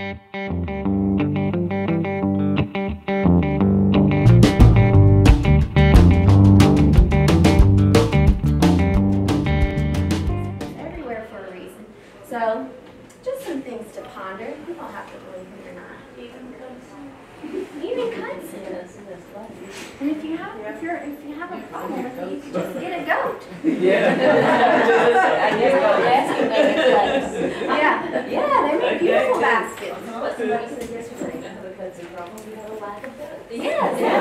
Everywhere for a reason. So, just some things to ponder. You don't have to believe me or not. Even cutscenes. And if you have a problem with it, you can just get a goat. Yeah. Yeah, they make beautiful baskets. Yes, yes,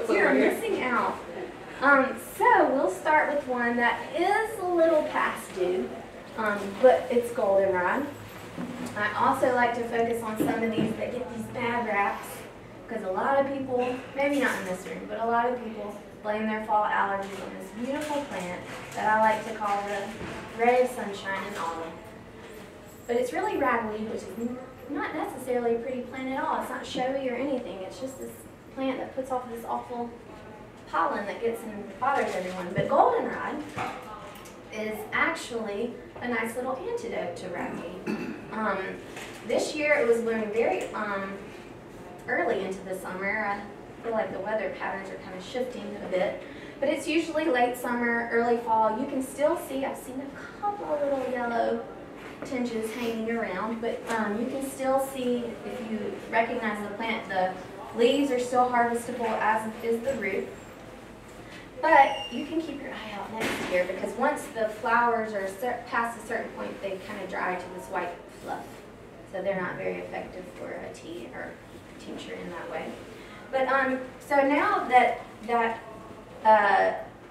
you're missing out. So we'll start with one that is a little past due, but it's goldenrod. I also like to focus on some of these that get these bad raps, because a lot of people, maybe not in this room, but a lot of people blame their fall allergies on this beautiful plant that I like to call the ray of sunshine in autumn. But it's really ragweed, which is not necessarily a pretty plant at all. It's not showy or anything. It's just this plant that puts off this awful pollen that gets and bothers everyone. But goldenrod is actually a nice little antidote to ragweed. This year it was blooming very early into the summer. I feel like the weather patterns are kind of shifting a bit. But it's usually late summer, early fall. You can still see, I've seen a couple of little yellow tinges hanging around, but you can still see, if you recognize the plant, the leaves are still harvestable, as is the root. But you can keep your eye out next year, because once the flowers are past a certain point, they kind of dry to this white fluff. So they're not very effective for a tea or tincture in that way. But so now that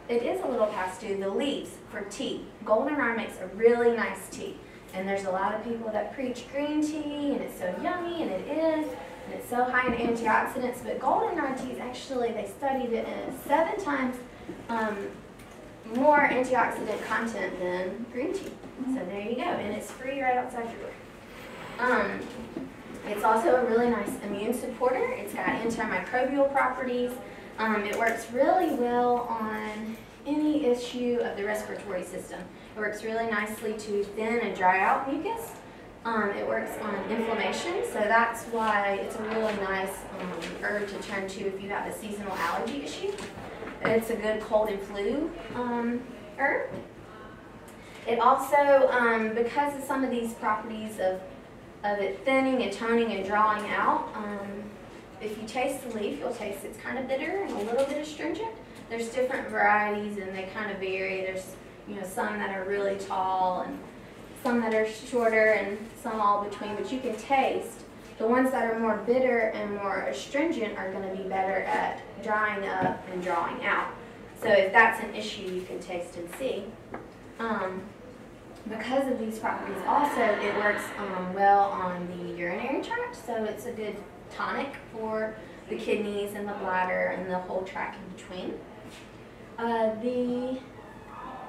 it is a little past due, the leaves for tea. Goldenrod makes a really nice tea. And there's a lot of people that preach green tea, and it's so yummy, and it is, and it's so high in antioxidants. But goldenrod tea is actually, they studied it, and it's 7 times more antioxidant content than green tea. So there you go, and it's free right outside your door. It's also a really nice immune supporter. It's got antimicrobial properties. It works really well on any issue of the respiratory system. It works really nicely to thin and dry out mucus. It works on inflammation, so that's why it's a really nice herb to turn to if you have a seasonal allergy issue. It's a good cold and flu herb. It also, because of some of these properties of it thinning and toning and drawing out, if you taste the leaf, you'll taste it's kind of bitter and a little bit astringent. There's different varieties and they kind of vary. There's some that are really tall and some that are shorter and some all between, but you can taste. The ones that are more bitter and more astringent are going to be better at drying up and drawing out. So if that's an issue, you can taste and see. Because of these properties also, it works well on the urinary tract, so it's a good tonic for the kidneys and the bladder and the whole tract in between. The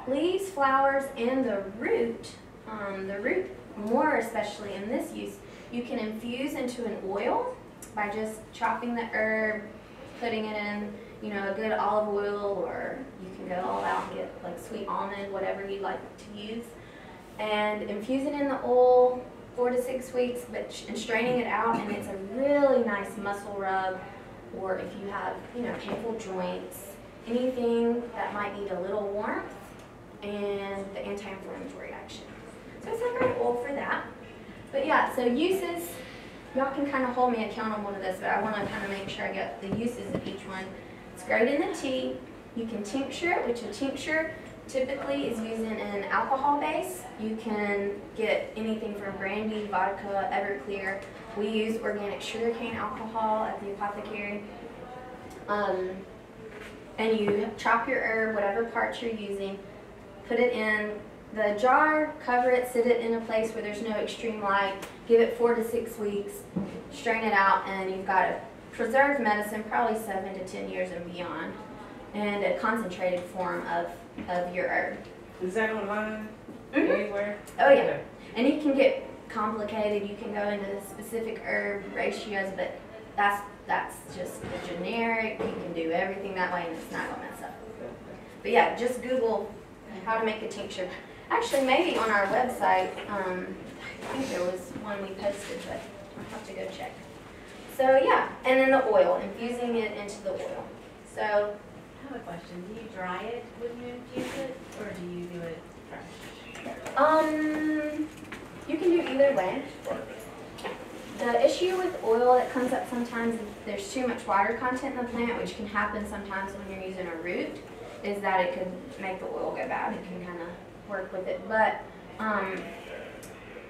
leaves, flowers, and the root more especially in this use, you can infuse into an oil by just chopping the herb, putting it in, a good olive oil, or you can go all out and get like sweet almond, whatever you like to use, and infuse it in the oil 4 to 6 weeks, and straining it out, and it's a really nice muscle rub, or if you have, painful joints, anything that might need a little warmth and the anti-inflammatory action. So it's a great oil for that. But yeah, so uses, y'all can kind of hold me accountable to this, but I want to kind of make sure I get the uses of each one. It's great in the tea. You can tincture it, which a tincture typically is using an alcohol base. You can get anything from brandy, vodka, Everclear. We use organic sugarcane alcohol at the Apothecary. And you chop your herb, whatever parts you're using, put it in the jar, cover it, sit it in a place where there's no extreme light, give it 4 to 6 weeks, strain it out, and you've got a preserved medicine, probably 7 to 10 years and beyond, and a concentrated form of your herb. Is that online? Anywhere? Oh yeah, and it can get complicated. You can go into the specific herb ratios, but that's just the generic. You can do everything that way, and it's not gonna mess up. But yeah, just Google how to make a tincture. Actually, maybe on our website, I think there was one we posted, but I'll have to go check. So yeah, and then the oil, infusing it into the oil. So I have a question. Do you dry it when you infuse it, or do you do it fresh? you can do either way. The issue with oil that comes up sometimes if there's too much water content in the plant, which can happen sometimes when you're using a root, is that it could make the oil go bad. It can kind of work with it. But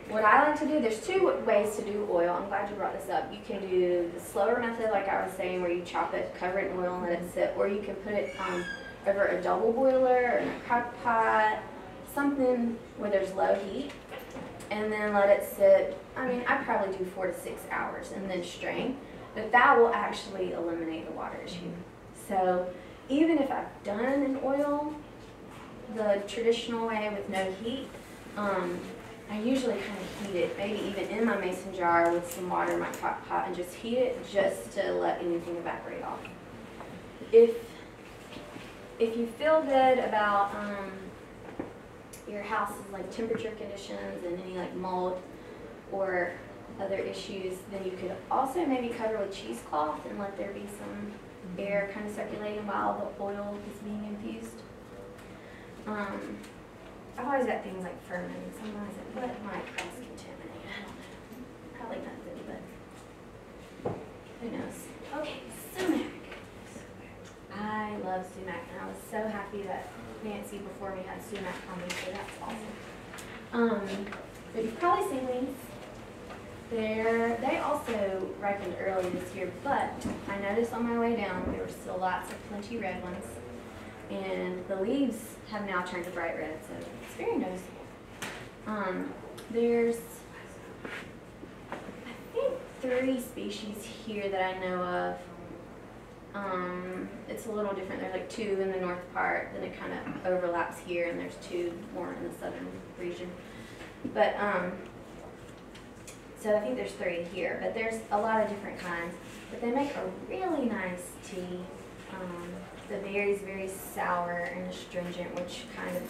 what I like to do, there's two ways to do oil. I'm glad you brought this up. You can do the slower method, like I was saying, where you chop it, cover it in oil and let it sit, or you can put it over a double boiler or in a crock pot, something where there's low heat, and then let it sit. I mean, I probably do 4 to 6 hours and then strain, but that will actually eliminate the water issue. So even if I've done an oil the traditional way with no heat, I usually kind of heat it, maybe even in my mason jar with some water in my crock pot, and just heat it just to let anything evaporate off. If you feel good about your house's like temperature conditions and any like mold or other issues, then you could also maybe cover with cheesecloth and let there be some air kind of circulating while the oil is being infused. I've always got things like fermenting. Sometimes it might cross-contaminate. I don't know. Probably nothing, but who knows. Okay, sumac. I love sumac, and I was so happy that Nancy before me had sumac on me, so that's awesome. But you've probably seen these. They also ripened early this year, but I noticed on my way down there were still lots of plenty red ones. And the leaves have now turned to bright red, so it's very noticeable. There's, I think, 3 species here that I know of. It's a little different. There's like 2 in the north part, then it kind of overlaps here, and there's 2 more in the southern region. But, so I think there's 3 here, but there's a lot of different kinds. But they make a really nice tea. The berry's very sour and astringent, which kind of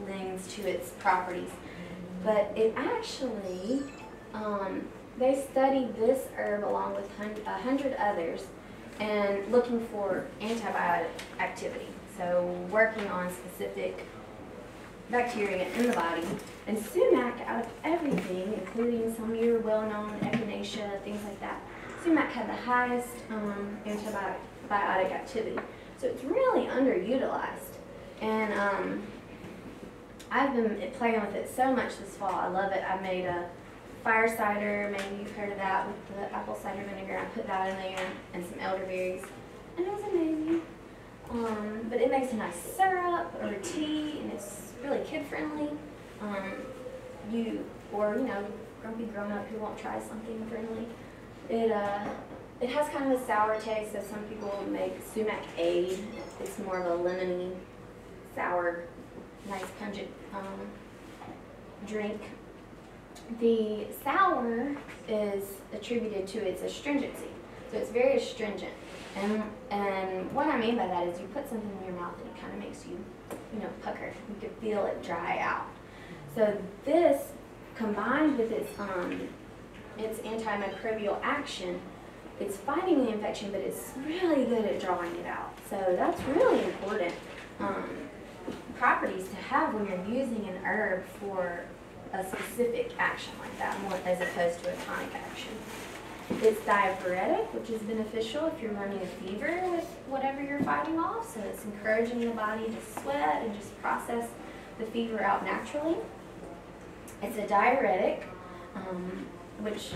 lends to its properties. But it actually, they studied this herb along with 100 others and looking for antibiotic activity. So working on specific bacteria in the body. And sumac, out of everything, including some of your well-known echinacea, things like that, sumac had the highest antibiotic activity. So it's really underutilized. And I've been playing with it so much this fall. I love it. I made a fire cider, maybe you've heard of that, with the apple cider vinegar. I put that in there and some elderberries, and it was amazing. But it makes a nice syrup or tea, and it's really kid-friendly. Grumpy grown-up who won't try something friendly. It has kind of a sour taste, so some people make sumac aid. It's more of a lemony, sour, nice pungent drink. The sour is attributed to its astringency, so it's very astringent. And what I mean by that is you put something in your mouth and it kind of makes you, pucker. You can feel it dry out. So this, combined with its antimicrobial action, it's fighting the infection, but it's really good at drawing it out. So that's really important properties to have when you're using an herb for a specific action like that, more as opposed to a tonic action. It's diaphoretic, which is beneficial if you're running a fever with whatever you're fighting off. So it's encouraging the body to sweat and just process the fever out naturally. It's a diuretic, which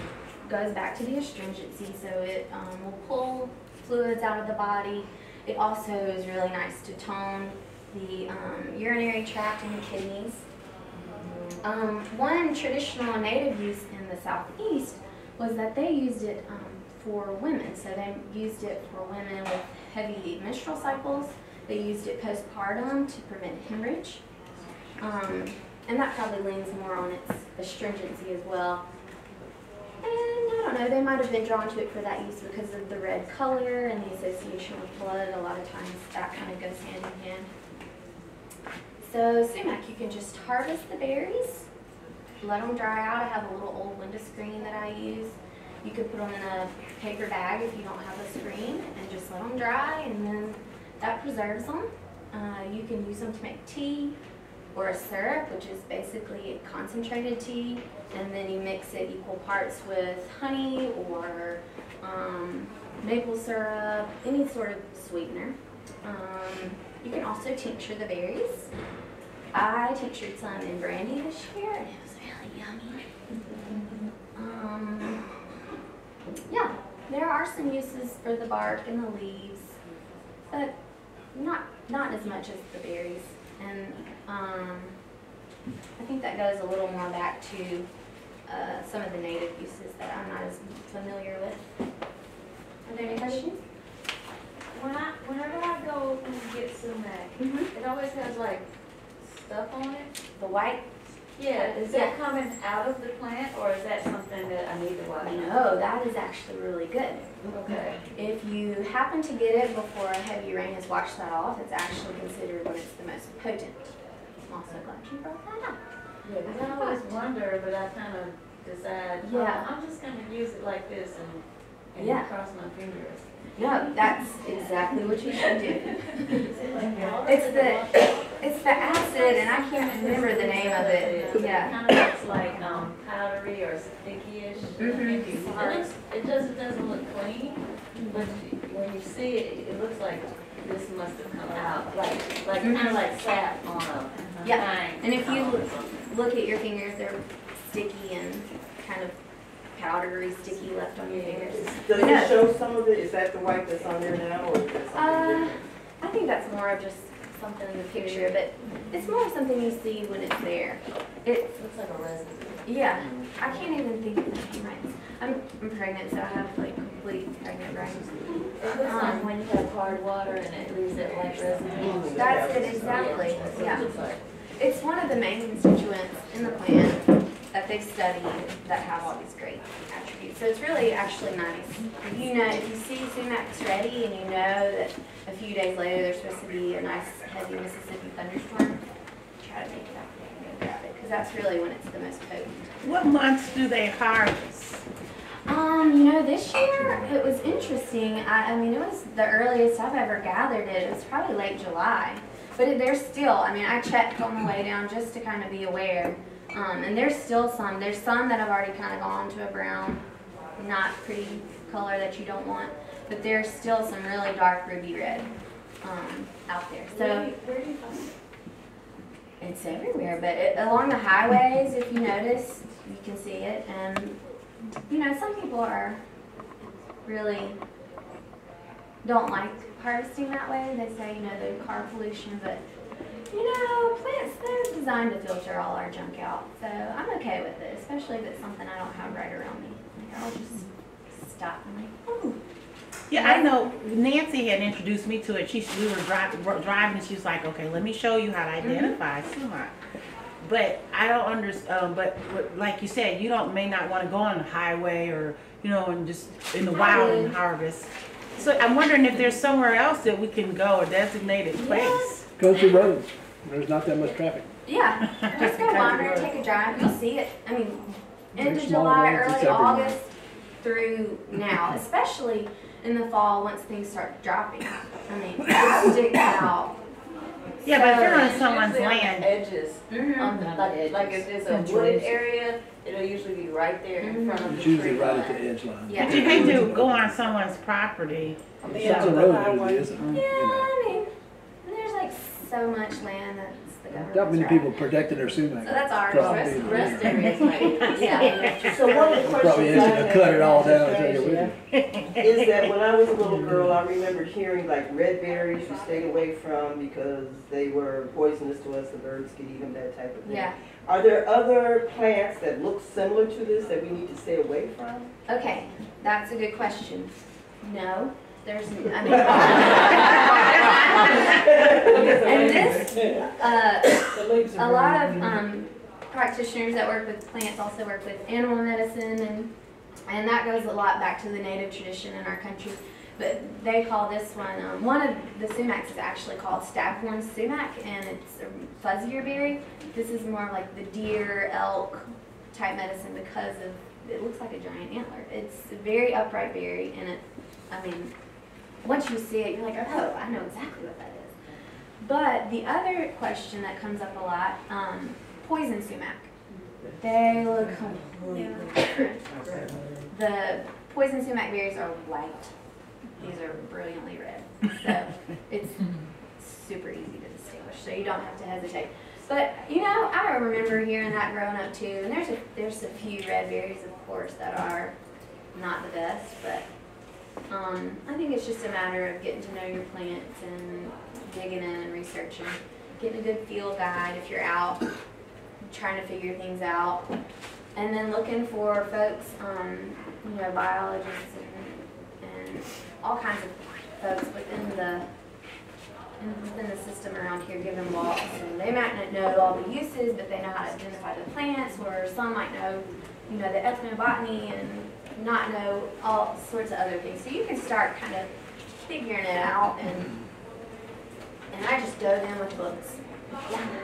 goes back to the astringency, so it will pull fluids out of the body. It also is really nice to tone the urinary tract and the kidneys. One traditional native use in the southeast was that they used it for women. So they used it for women with heavy menstrual cycles. They used it postpartum to prevent hemorrhage. And that probably leans more on its astringency as well. And I don't know, they might have been drawn to it for that use because of the red color and the association with blood. A lot of times that kind of goes hand in hand. So sumac, you can just harvest the berries, let them dry out. I have a little old window screen that I use. You could put them in a paper bag if you don't have a screen and just let them dry, and then that preserves them. You can use them to make tea or a syrup, which is basically concentrated tea, and then you mix it equal parts with honey or maple syrup, any sort of sweetener. You can also tincture the berries. I tinctured some in brandy this year, and it was really yummy. Yeah, there are some uses for the bark and the leaves, but not as much as the berries. And I think that goes a little more back to some of the native uses that I'm not as familiar with. Are there any questions? Whenever I go and get sumac, it always has like stuff on it. The white? Yeah, is that coming out of the plant, or is that something that I need to watch? No, that is actually really good. Okay. If you happen to get it before a heavy rain has washed that off, it's actually considered when it's the most potent. I'm also glad you brought that up. Yeah, because I always wonder, but I kind of decide, Yeah. I'm just going to use it like this and Yeah. cross my fingers. No, that's exactly what you should do. Is it like powder? It's the acid, and I can't remember the name of it. It Yeah. kind of looks like powdery or sticky-ish. It doesn't look clean, but when you see it, it looks like this must have come out, like kind of like sap on a Yeah. thing. And if you look at your fingers, they're sticky and kind of powdery, sticky left on your fingers. Does it show some of it? Is that the white that's on there now, or is that something different? I think that's more of just something in the picture, but it's more of something you see when it's there. It Looks like a resin. Yeah, I can't even think of the name right. I'm pregnant, so I have like complete pregnant brains. It looks like when you have hard water and it leaves that white residue. That's it exactly. That's what it Yeah, looks like. it's one of the main constituents in the plant that they've studied that have all these great attributes. So it's really actually nice. If you see sumacs ready and you know that a few days later there's supposed to be a nice heavy Mississippi thunderstorm, try to make it up there and go grab it, because that's really when it's the most potent. What months do they harvest? This year it was interesting. I mean, it was the earliest I've ever gathered it. It was probably late July. But there's still, I checked on the way down just to kind of be aware. And there's still some. There's some that have already kind of gone to a brown, not pretty color that you don't want. But there's still some really dark ruby red out there. So Where do you find it? it's everywhere. But along the highways, if you notice, you can see it. And some people are really don't like harvesting that way. They say, the car pollution, but plants, they're designed to filter all our junk out. So I'm okay with it, especially if it's something I don't have right around me. I'll just stop and ooh. Yeah, I know Nancy had introduced me to it. We were driving and she was like, okay, let me show you how to identify sumac. But I don't understand, but like you said, may not want to go on the highway or, and just in the wild and harvest. So I'm wondering if there's somewhere else that we can go, a designated place. Country roads. There's not that much traffic. Yeah, just go wander, take a drive, you'll see it. End of There's small July, roads, it's early everywhere. August through now, especially in the fall once things start dropping. It sticks out. Yeah, but if you're on It's someone's usually on land. the edges, on the, like if it's a wooded area, it'll usually be right there in front of the It's tree usually right at the line. edge line. Yeah. But you hate to go on someone's property. On the It's edge a of the road, highway. it isn't. Yeah, there's like so much land that's the government's Not many right. people protecting their sumac. So that's ours. property. Rest areas might, Yeah. So one of the Probably questions is I to had cut it all down and Mr. take it with Frazier, you. is that when I was a little girl, I remember hearing like red berries you stayed away from because they were poisonous to us, the birds could eat them, that type of thing. Yeah. Are there other plants that look similar to this that we need to stay away from? Okay, that's a good question. No, there's, and this, a lot of practitioners that work with plants also work with animal medicine, and that goes a lot back to the native tradition in our country. But they call this one of the sumacs is actually called staghorn sumac, and it's a fuzzier berry. This is more like the deer, elk type medicine because of, it looks like a giant antler. It's a very upright berry, and it, I mean, once you see it, you're like, oh, I know exactly what that is. But the other question that comes up a lot, poison sumac. They look completely different. The poison sumac berries are white. These are brilliantly red. So it's super easy to distinguish, so you don't have to hesitate. But, you know, I remember hearing that growing up too, and there's a few red berries, of course, that are not the best, but I think it's just a matter of getting to know your plants and digging in and researching, getting a good field guide if you're out trying to figure things out, and then looking for folks, you know, biologists and all kinds of folks within the system around here giving walks, and they might not know all the uses, but they know how to identify the plants, or some might know, you know, the ethnobotany and not know all sorts of other things. So you can start kind of figuring it out, and I just dove in with books.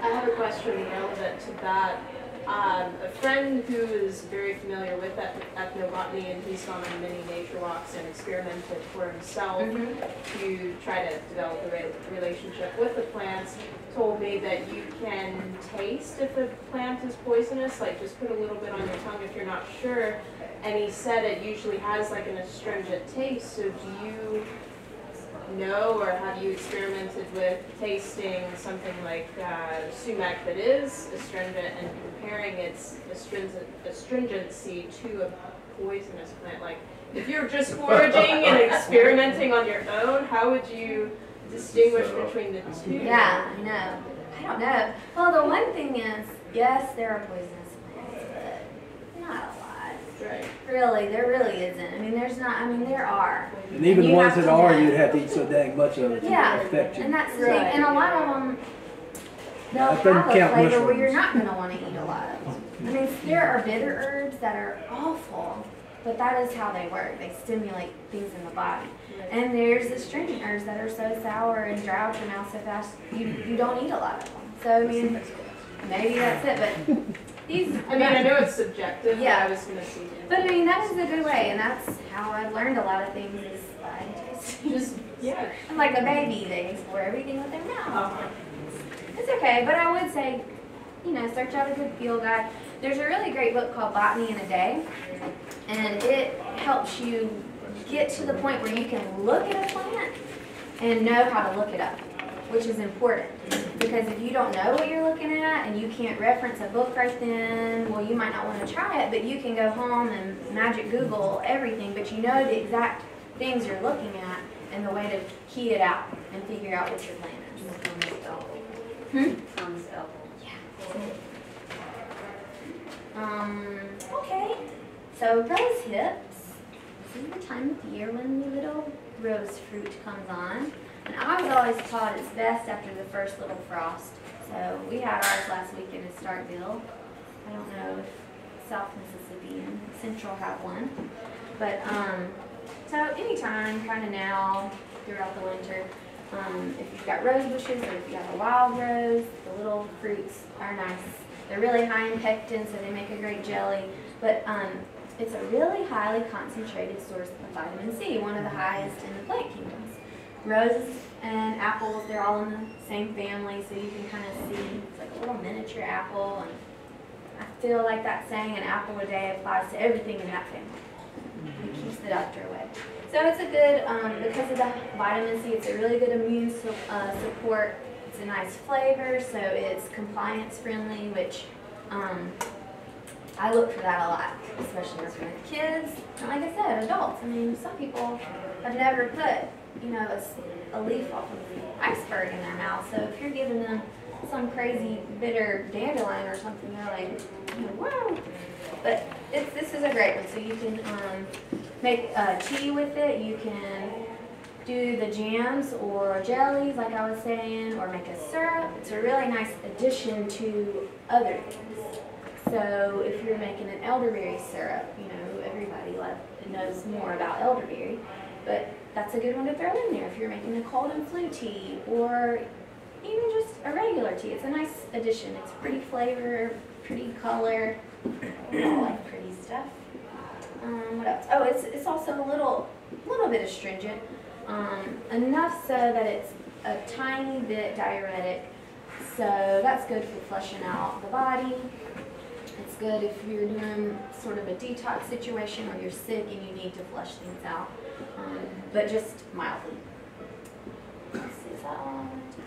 I have a question relevant to that. A friend who is very familiar with ethnobotany, and he's gone on many nature walks and experimented for himself to try to develop a relationship with the plants, told me that you can taste if a plant is poisonous, like just put a little bit on your tongue if you're not sure. And he said it usually has like an astringent taste. So do you know, or have you experimented with tasting something like sumac that is astringent and comparing its astringency to a poisonous plant? Like, if you're just foraging and experimenting on your own, how would you distinguish between the two? Yeah, I know. I don't know. Well, the one thing is, yes, there are poisonous plants, but not a lot. Right. Really, there really isn't. I mean, there's not. I mean, there are. And even the you ones have that to are, know. you'd have to eat so dang much of it to Yeah, affect you. and that's the thing. And a lot of them, they'll That doesn't have a count flavor where mushrooms. you're not going to want to eat a lot of them. I mean, there are bitter herbs that are awful, but that is how they work. They stimulate things in the body. And there's astringent herbs that are so sour and dry out your mouth so fast, you don't eat a lot of them. So, I mean, maybe that's it, but these... I mean, I know it's subjective, Yeah. but I was going to see. But I mean, that is a good way, and that's how I've learned a lot of things is by tasting. Just, yeah. I'm like a baby, they explore everything with their mouth. Uh-huh. It's okay, but I would say, you know, search out a good field guide. There's a really great book called Botany in a Day, and it helps you get to the point where you can look at a plant and know how to look it up, which is important. Because if you don't know what you're looking at and you can't reference a book right then, well, you might not want to try it, but you can go home and magic Google everything, but you know the exact things you're looking at and the way to key it out and figure out what your plant is. Okay, so rose hips. This is the time of year when the little rose fruit comes on. And I was always taught it's best after the first little frost. So we had ours last weekend in Starkville. I don't know if South Mississippi and Central have one. But so anytime, kind of now, throughout the winter, if you've got rose bushes or if you have a wild rose, the little fruits are nice. They're really high in pectin, so they make a great jelly. But it's a really highly concentrated source of vitamin C, one of the highest in the plant kingdoms. Roses and apples, they're all in the same family, so you can kind of see it's like a little miniature apple. And I feel like that saying, an apple a day, applies to everything in that family. It keeps the doctor away. So it's a good, because of the vitamin C, it's a really good immune support. It's a nice flavor, so it's compliance friendly, which I look for that a lot, especially working with kids. And like I said, adults. I mean, some people have never put, you know, a leaf off of the iceberg in their mouth. So if you're giving them some crazy bitter dandelion or something, they're like, whoa. But this is a great one. So you can make tea with it. You can do the jams or jellies, like I was saying, or make a syrup. It's a really nice addition to other things. So if you're making an elderberry syrup, you know, everybody knows more about elderberry, but that's a good one to throw in there if you're making a cold and flu tea, or even just a regular tea. It's a nice addition. It's pretty flavor, pretty color. We all like pretty stuff. What else? Oh, it's also a little bit astringent, enough so that it's a tiny bit diuretic. So that's good for flushing out the body. It's good if you're doing sort of a detox situation or you're sick and you need to flush things out, but just mildly. Let's see, is that all I wanted to say?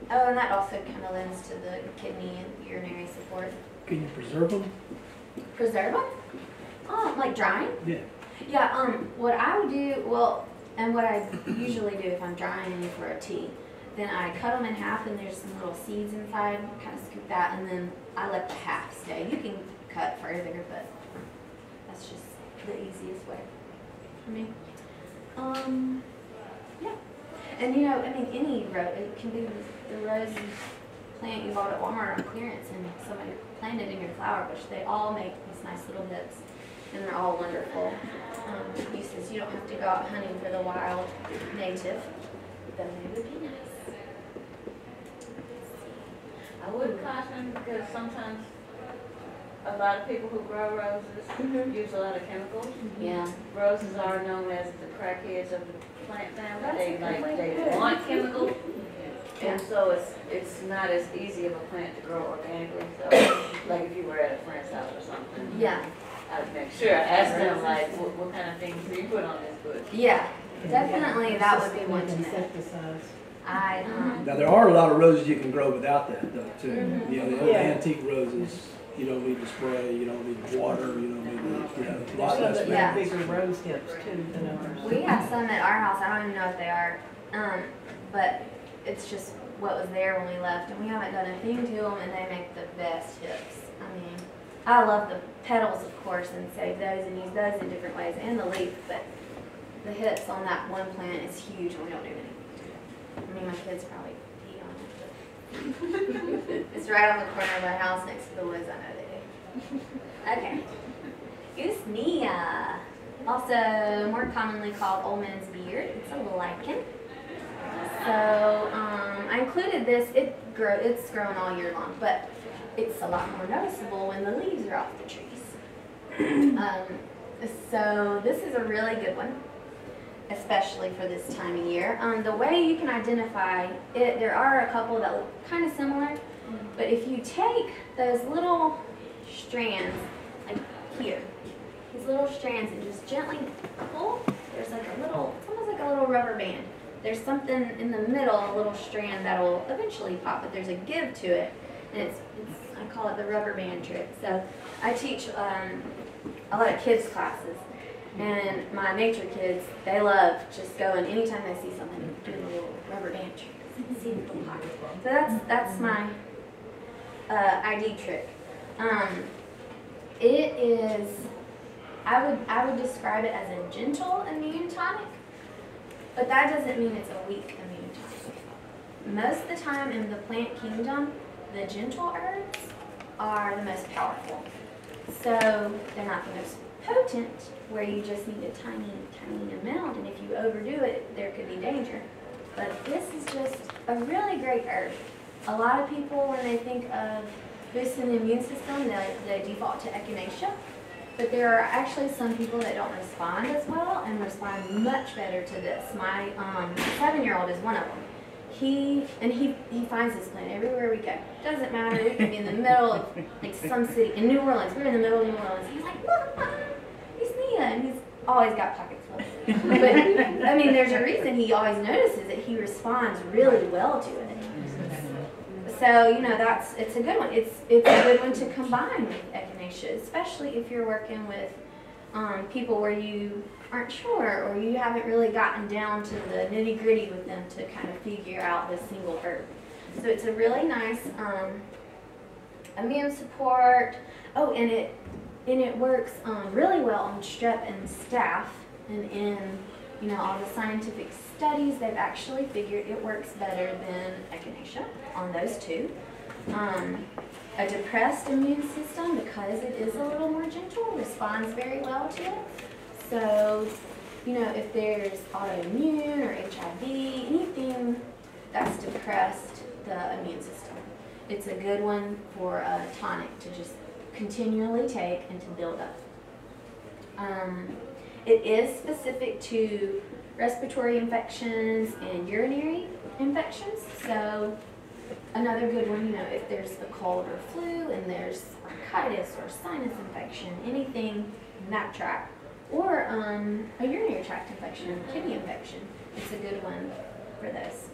Oh, and that also kind of lends to the kidney and urinary support. Can you preserve them? Preserve them? Like drying? Yeah. Yeah, what I would do, well, and what I usually do if I'm drying any for a tea, then I cut them in half and there's some little seeds inside, kind of scoop that, and then I let the half stay. You can cut further, but that's just the easiest way for me. Yeah. And you know, I mean, any rose, it can be the rose plant you bought at Walmart on clearance and somebody planted in your flower bush. They all make these nice little hips, and they're all wonderful uses. You don't have to go out hunting for the wild native, though they would be nice. I would caution, because sometimes a lot of people who grow roses use a lot of chemicals. Yeah. Roses are known as the crackheads of the plant family. That's They a good way to they put it. want chemicals, Yeah. and so it's not as easy of a plant to grow organically. So, like if you were at a friend's house or something, Yeah. I'd make sure I ask them like, what kind of things do you put on this bush? Yeah. Definitely, that would be one to know. Insecticides. Now there are a lot of roses you can grow without that though too. Mhm. You know, the Yeah. antique roses, you don't need to spray, you don't need water, you don't need to, a lot Some less that Yeah. make bigger rose hips too than ours. We have some at our house. I don't even know if they are, but it's just what was there when we left, and we haven't done a thing to them, and they make the best hips. I mean, I love the petals, of course, and save those and use those in different ways, and the leaf, but the hips on that one plant is huge, and we don't do anything. I mean, my kids probably pee on it, but it's right on the corner of our house next to the woods. I know they do. Okay. Usnea, also more commonly called old man's beard. It's a lichen. So I included this. It's grown all year long, but it's a lot more noticeable when the leaves are off the trees. So this is a really good one, especially for this time of year. The way you can identify it, there are a couple that look kind of similar, but if you take those little strands, like here, these little strands, and just gently pull, there's like a little, it's almost like a little rubber band. There's something in the middle, a little strand that will eventually pop, but there's a give to it, and it's I call it the rubber band trick. So I teach a lot of kids classes. And my nature kids, they love just going, anytime they see something, doing a little rubber band trick. See the little pocket. So that's my ID trick. It is, I would describe it as a gentle immune tonic, but that doesn't mean it's a weak immune tonic. Most of the time in the plant kingdom, the gentle herbs are the most powerful. So they're not the most potent, where you just need a tiny, tiny amount, and if you overdo it, there could be danger. But this is just a really great herb. A lot of people, when they think of boosting the immune system, they default to echinacea. But there are actually some people that don't respond as well and respond much better to this. My 7-year-old is one of them. He finds this plant everywhere we go. Doesn't matter, we can be in the middle of like some city, in New Orleans, we're in the middle of New Orleans. He's like, look, Mom, Usnea, and he's always got pockets full. But I mean, there's a reason he always notices that he responds really well to it. So, you know, it's a good one. It's a good one to combine with echinacea, especially if you're working with people where you aren't sure, or you haven't really gotten down to the nitty-gritty with them to kind of figure out this single herb. So it's a really nice immune support. Oh, and it works really well on strep and staph, and in all the scientific studies, they've actually figured it works better than echinacea on those two. A depressed immune system, because it is a little more gentle, responds very well to it. So you know, if there's autoimmune or HIV, anything that's depressed the immune system. It's a good one for a tonic to just continually take and to build up. It is specific to respiratory infections and urinary infections. So another good one, you know, if there's a cold or flu and there's bronchitis or sinus infection, anything in that tract, or a urinary tract infection, kidney infection, it's a good one for those.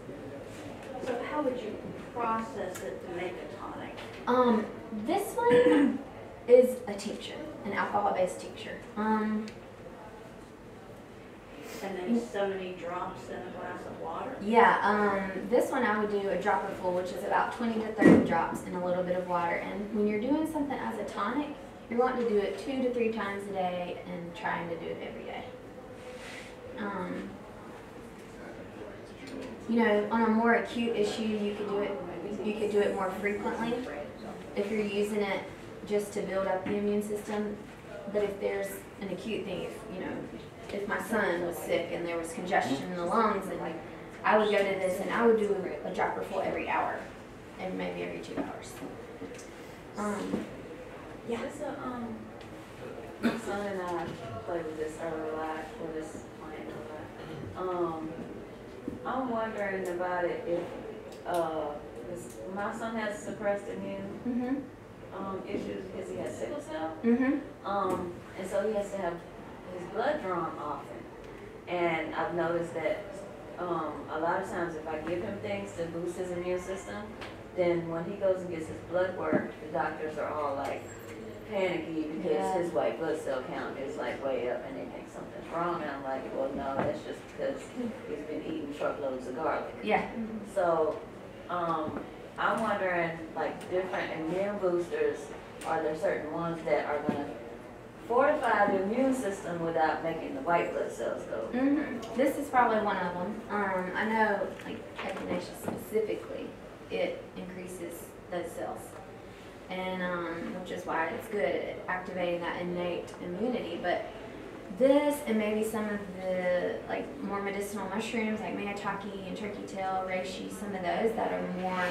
So how would you process it to make a tonic? This one is a tincture, an alcohol-based tincture. And then so many drops in a glass of water? Yeah, this one I would do a dropper full, which is about 20 to 30 drops in a little bit of water. And when you're doing something as a tonic, you're wanting to do it 2 to 3 times a day and trying to do it every day. You know, on a more acute issue, you could do it more frequently if you're using it just to build up the immune system. But if there's an acute thing, if my son was sick and there was congestion in the lungs, and I would go to this and I would do a dropper full every hour, and maybe every 2 hours. Yeah. So, my son and I play with this herb a lot, or this plant a lot. I'm wondering about it if my son has suppressed immune issues because he has sickle cell. And so he has to have his blood drawn often. And I've noticed that a lot of times if I give him things to boost his immune system, then when he goes and gets his blood work, the doctors are all like panicky because his white blood cell count is like way up and they think something's wrong. And I'm like, well, no, that's just because he's been eating truckloads of garlic. Yeah. So I'm wondering, like, different immune boosters, are there certain ones that are going to fortify the immune system without making the white blood cells go? This is probably one of them. I know, like, echinacea specifically, it increases those cells. And which is why it's good at activating that innate immunity. But this and maybe some of the more medicinal mushrooms like maitake and turkey tail, reishi, some of those that are more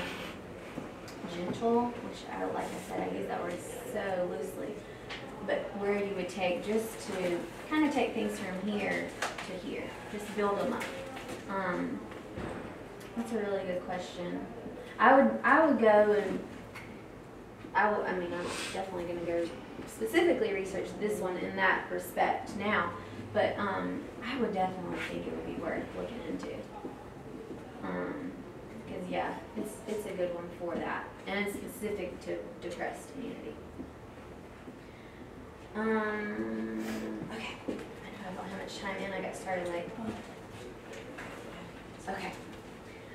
gentle, which like I said, I use that word so loosely, but where you would take just to kind of take things from here to here, just build them up. That's a really good question. I would go and I'm definitely going to go specifically research this one in that respect now, but I would definitely think it would be worth looking into. Because yeah, it's a good one for that, and it's specific to depressed immunity. Okay, I know I don't have much time in. I got started late. Okay,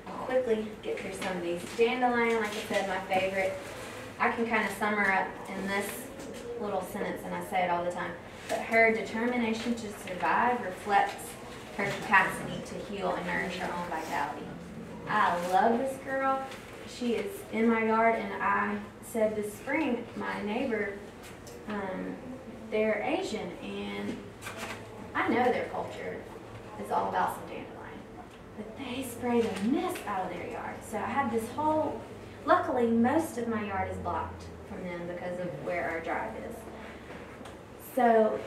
I'll quickly get through some of these. Dandelion, like I said, my favorite. I can kind of sum her up in this little sentence, and I say it all the time. But her determination to survive reflects her capacity to heal and nourish her own vitality. I love this girl. She is in my yard, and I said this spring, my neighbor, they're Asian, and I know their culture is all about some dandelion, but they spray the mess out of their yard. So I have this whole, luckily most of my yard is blocked from them because of where our drive is. So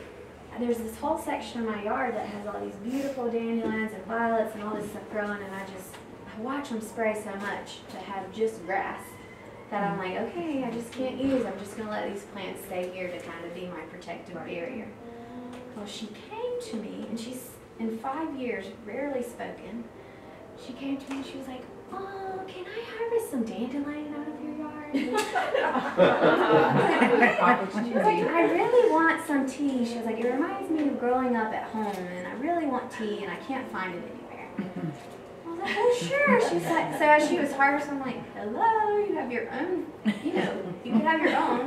there's this whole section of my yard that has all these beautiful dandelions and violets and all this stuff growing, and I watch them spray so much to have just grass that I'm like, okay, I just can't use. I'm just going to let these plants stay here to kind of be my protective barrier. Well, she came to me, and she's, in 5 years, rarely spoken. She came to me and she was like, oh, can I harvest some dandelion out of your yard? She was like, I really want some tea. She was like, it reminds me of growing up at home, and I really want tea, and I can't find it anywhere. I was like, oh, sure. She's like, so as she was harvesting, I'm like, hello, you have your own, you can have your own.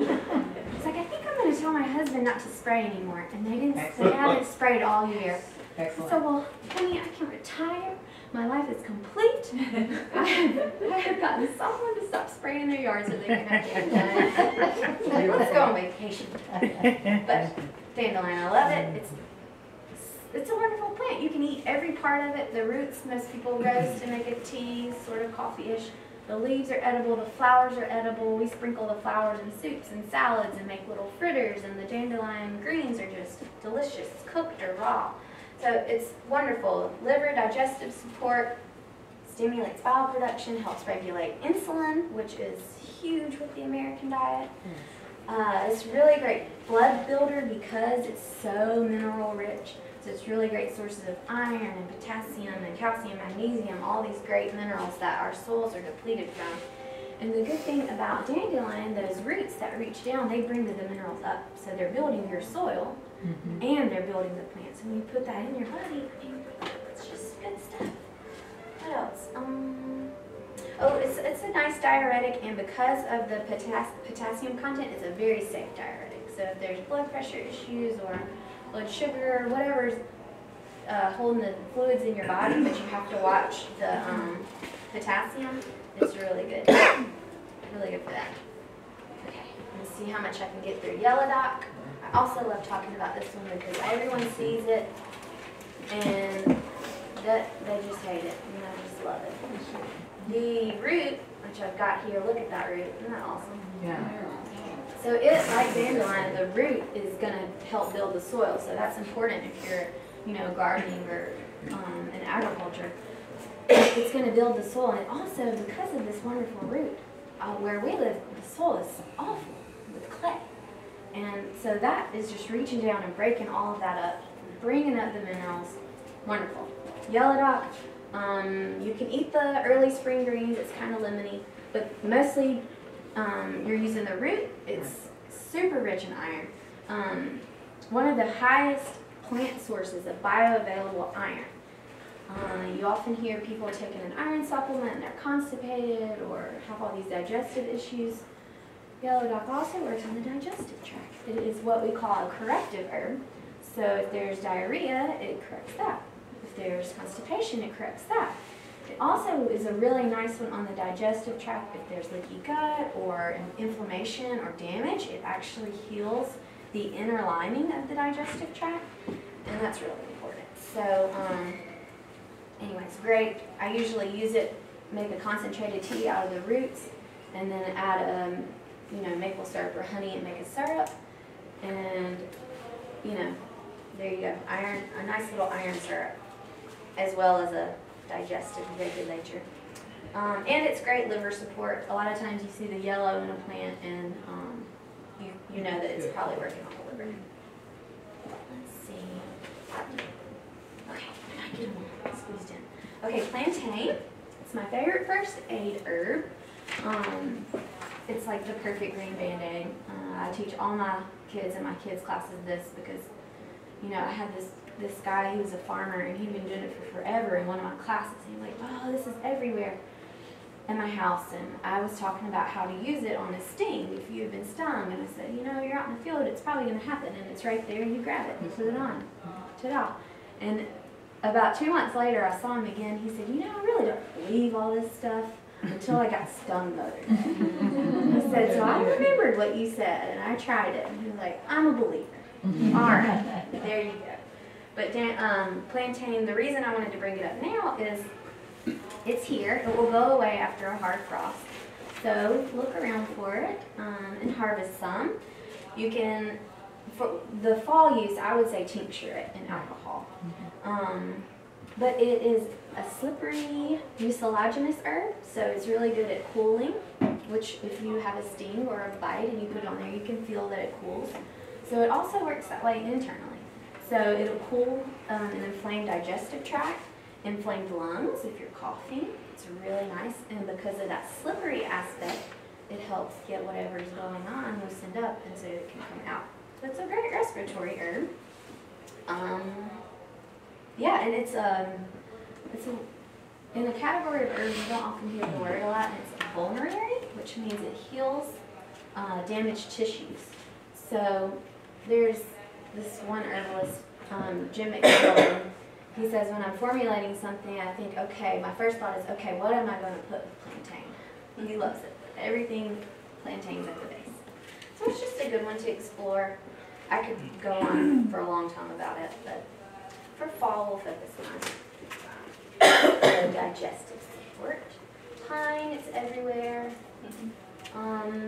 She's like, I think I'm going to tell my husband not to spray anymore. And they haven't sprayed all year. Excellent. So, well, honey, I can retire. My life is complete. I have gotten someone to stop spraying their yard so they can have dandelion. Like, let's go on vacation. But dandelion, I love it. It's it's a wonderful plant. You can eat every part of it. The roots, most people roast to make a tea, sort of coffee-ish. The leaves are edible, the flowers are edible. We sprinkle the flowers in soups and salads and make little fritters, and the dandelion greens are just delicious, cooked or raw. So it's wonderful. Liver, digestive support, stimulates bile production, helps regulate insulin, which is huge with the American diet. It's really great blood builder because it's so mineral rich. So it's really great sources of iron and potassium and calcium, magnesium, all these great minerals that our soils are depleted from. And the good thing about dandelion, those roots that reach down, they bring the minerals up. So they're building your soil and they're building the plants. And when you put that in your body, it's just good stuff. What else? Oh, it's a nice diuretic, and because of the potassium content, it's a very safe diuretic. So if there's blood pressure issues or blood sugar or whatever's holding the fluids in your body, but you have to watch the potassium, it's really good. Really good for that. Okay, let's see how much I can get through Yellow Dock. I also love talking about this one because everyone sees it and they just hate it, and I just love it. The root, which I've got here, look at that root, isn't that awesome? Yeah. So it, like dandelion, the root is going to help build the soil, so that's important if you're, gardening or in agriculture. It's going to build the soil, and also because of this wonderful root, where we live, the soil is awful with clay. And so that is just reaching down and breaking all of that up, bringing up the minerals. Wonderful. Yellow Dock, you can eat the early spring greens, it's kind of lemony, but mostly you're using the root. It's super rich in iron. One of the highest plant sources of bioavailable iron. You often hear people taking an iron supplement and they're constipated or have all these digestive issues. Yellow Dock also works on the digestive tract. It is what we call a corrective herb. So if there's diarrhea, it corrects that. If there's constipation, it corrects that. It also is a really nice one on the digestive tract. If there's leaky gut or inflammation or damage, it actually heals the inner lining of the digestive tract, and that's really important. So anyway, it's great. I usually use it, make a concentrated tea out of the roots, and then add maple syrup or honey and make a syrup, and there you go, iron, a nice little iron syrup, as well as a digestive regulator. And it's great liver support. A lot of times you see the yellow in a plant, and you know that it's probably working on the liver. Let's see. Okay, I gotta get them all squeezed in. Okay, plantain. It's my favorite first aid herb. It's like the perfect green band-aid. I teach all my kids in my kids' classes this because, I had this guy who was a farmer, and he'd been doing it for forever in one of my classes. And he's like, oh, this is everywhere in my house. And I was talking about how to use it on a sting if you've been stung. And I said, you're out in the field, it's probably going to happen. And it's right there, and you grab it and put it on. Ta-da. And about 2 months later, I saw him again. He said, I really don't believe all this stuff until I got stung the other day. I said, so I remembered what you said, and I tried it. And he was like, I'm a believer. All right, there you go. But plantain, the reason I wanted to bring it up now is it's here. It will go away after a hard frost. So look around for it and harvest some. You can, for the fall use, I would say tincture it in alcohol. But it is a slippery mucilaginous herb, so it's really good at cooling, which if you have a sting or a bite and you put it on there, you can feel that it cools. So it also works that way internally. So it'll cool an inflamed digestive tract, inflamed lungs if you're coughing. It's really nice, and because of that slippery aspect, it helps get whatever's going on loosened up, and so it can come out. So it's a great respiratory herb. Yeah, and it's in the category of herbs, you don't often hear the word a lot, and it's vulnerary, which means it heals damaged tissues. So there's this one herbalist, Jim McMillan. He says, when I'm formulating something, I think, okay, my first thought is, okay, what am I going to put with plantain? He loves it. Everything plantain's at the base. So it's just a good one to explore. I could go on for a long time about it, but for fall, we'll focus on the digestive support. Pine, it's everywhere.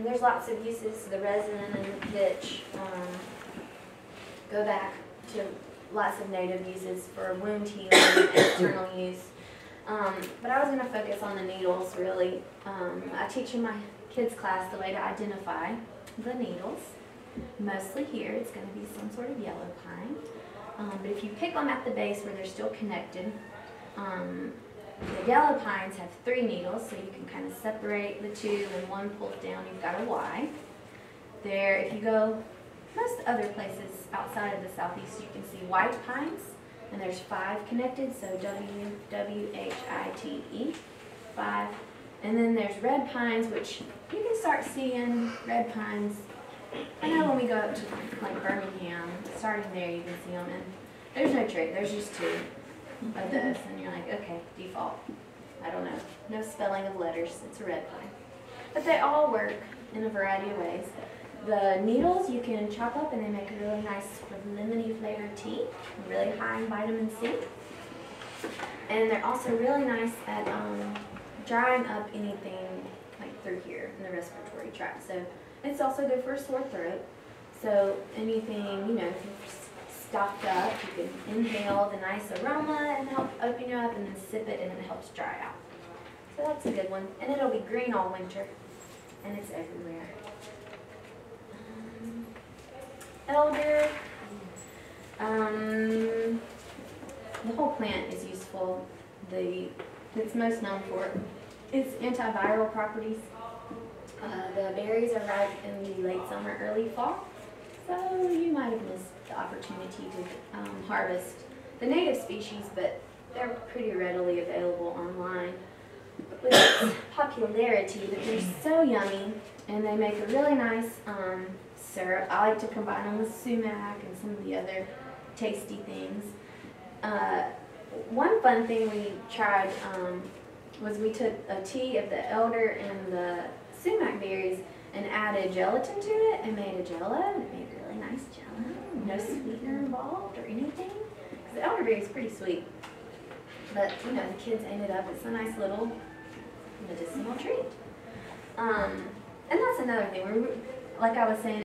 There's lots of uses, the resin and the pitch. Go back to lots of native uses for wound healing, external use. But I was going to focus on the needles, really. I teach in my kids' class the way to identify the needles. Mostly here, it's going to be some sort of yellow pine. But if you pick them at the base where they're still connected, the yellow pines have 3 needles, so you can kind of separate the 2, and one pulls down, you've got a Y. There, if you go most other places outside of the southeast, you can see white pines, and there's 5 connected, so W-W-H-I-T-E, 5. And then there's red pines, which you can start seeing red pines. I know when we go up to like Birmingham, starting there you can see them, and there's no trick, there's just 2 of those, and you're like, okay, default. I don't know, no spelling of letters, it's a red pine. But they all work in a variety of ways. The needles you can chop up and they make a really nice lemony flavored tea, really high in vitamin C. And they're also really nice at drying up anything like through here in the respiratory tract. So it's also good for a sore throat. So anything, you know, if you're stopped up, you can inhale the nice aroma and help open you up, and then sip it and it helps dry out. So that's a good one. And it'll be green all winter, and it's everywhere. Elder. The whole plant is useful. It's most known for its antiviral properties. The berries are ripe in the late summer, early fall, so you might have missed the opportunity to harvest the native species, but they're pretty readily available online. With its popularity, that they're so yummy, and they make a really nice syrup. I like to combine them with sumac and some of the other tasty things. One fun thing we tried was we took a tea of the elder and the sumac berries and added gelatin to it and made a jello, and it made a really nice jello. No sweetener involved or anything, because the elderberry is pretty sweet. But, you know, the kids ate it up. It's a nice little medicinal treat. And that's another thing. Like I was saying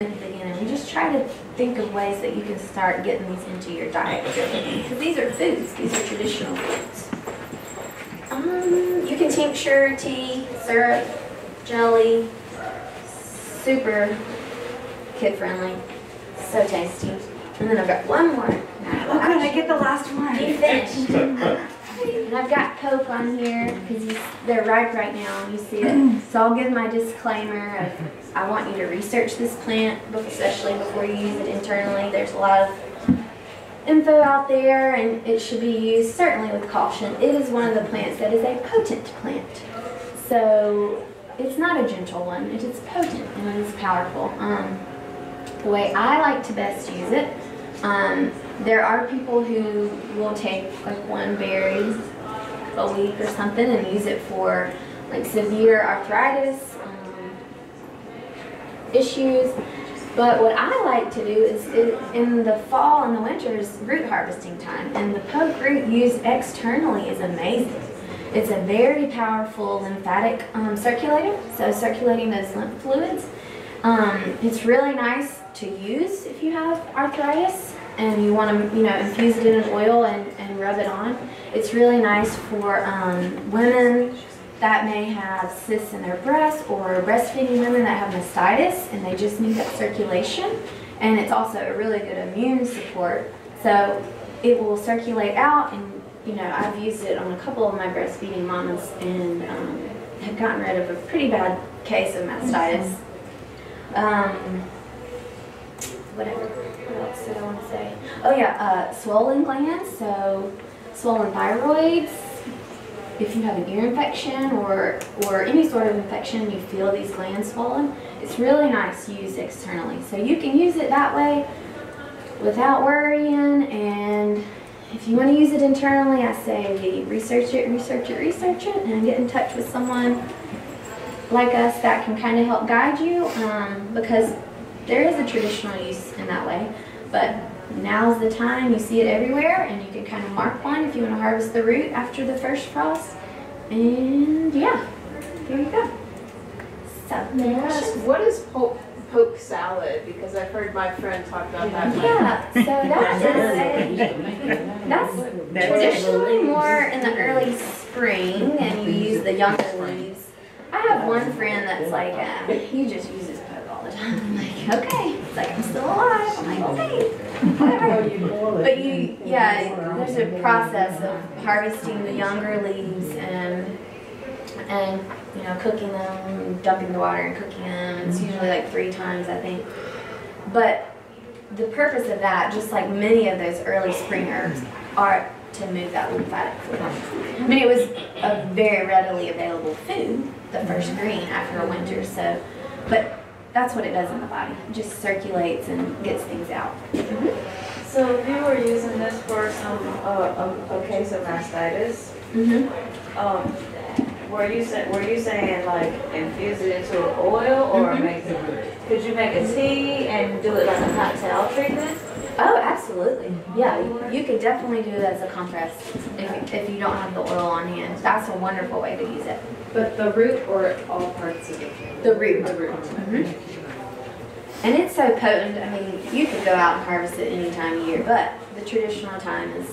in the beginning, we just try to think of ways that you can start getting these into your diet, because these are foods. These are traditional foods. You can tincture, tea, syrup, jelly. Super kid-friendly. So tasty. And then I've got one more. Oh, good, I get the last one. You finished. And I've got Coke on here because they're ripe right now and you see it. So I'll give my disclaimer of I want you to research this plant, especially before you use it internally. There's a lot of info out there and it should be used certainly with caution. It is one of the plants that is a potent plant. So it's not a gentle one. It is potent and it is powerful. The way I like to best use it, there are people who will take like one berry a week or something and use it for like severe arthritis issues. But what I like to do is in the fall and the winter is root harvesting time, and the poke root used externally is amazing. It's a very powerful lymphatic circulator, so circulating those lymph fluids. It's really nice to use if you have arthritis and you want to, infuse it in an oil and rub it on. It's really nice for women that may have cysts in their breasts, or breastfeeding women that have mastitis and they just need that circulation. And it's also a really good immune support. So it will circulate out, and I've used it on a couple of my breastfeeding mamas and have gotten rid of a pretty bad case of mastitis. What else did I want to say? Oh yeah, swollen glands, so swollen thyroids. If you have an ear infection or any sort of infection, you feel these glands swollen, it's really nice used externally. So you can use it that way without worrying, and if you want to use it internally, I say research it, and get in touch with someone like us that can kind of help guide you, because there is a traditional use in that way, but now's the time. You see it everywhere, and you can kind of mark one if you want to harvest the root after the first frost. And yeah, there you go. So, May I ask, what is poke salad? Because I've heard my friend talk about that. yeah, so that's traditionally more in the early spring, and you use the younger leaves. I have one friend that's like, he just uses poke all the time. I'm like, okay. It's like, I'm still alive. I'm like, okay, whatever. But there's a process of harvesting the younger leaves and cooking them, dumping the water and cooking them. It's usually like 3 times, I think. But the purpose of that, just like many of those early spring herbs, are to move that lymphatic fluid. I mean, it was a very readily available food, the first green after a winter. So, but that's what it does in the body. It just circulates and gets things out. So if you were using this for some, a case of mastitis, were you saying like infuse it into an oil or could you make a tea and do it like a hot towel treatment? Oh, absolutely. Yeah, you could definitely do it as a compress if you don't have the oil on hand. That's a wonderful way to use it. But the root or all parts of it? The root. And it's so potent. I mean, you could go out and harvest it any time of year, but the traditional time is,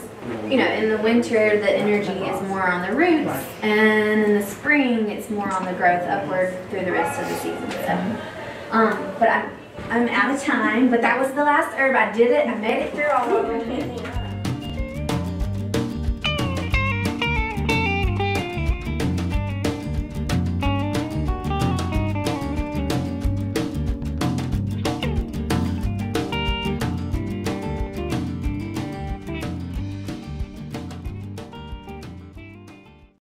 in the winter, the energy is more on the roots, and in the spring, it's more on the growth upward through the rest of the season. So, but I'm out of time, but that was the last herb. I did it. I made it through all of them.